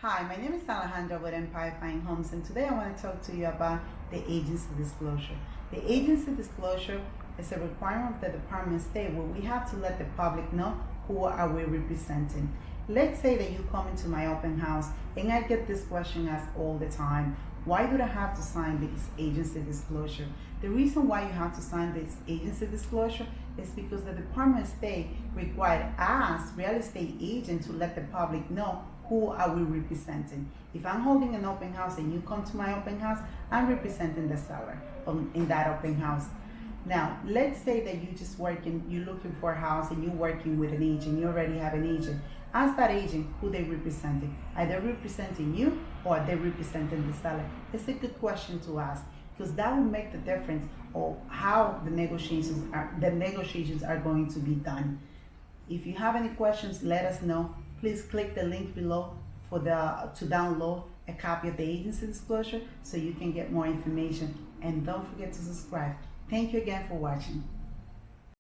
Hi, my name is Alejandra with Empire Fine Homes, and today I want to talk to you about the agency disclosure. The agency disclosure is a requirement of the Department of State where we have to let the public know who are we representing. Let's say that you come into my open house and I get this question asked all the time. Why do I have to sign this agency disclosure? The reason why you have to sign this agency disclosure is because the Department of State required us, real estate agent, to let the public know who are we representing. If I'm holding an open house and you come to my open house, I'm representing the seller in that open house. Now, let's say that you're looking for a house and you're working with an agent, you already have an agent. Ask that agent who they're representing. Are they representing you or are they representing the seller? It's a good question to ask because that will make the difference of how the negotiations are going to be done. If you have any questions, let us know. Please click the link below to download a copy of the agency disclosure so you can get more information. And don't forget to subscribe. Thank you again for watching.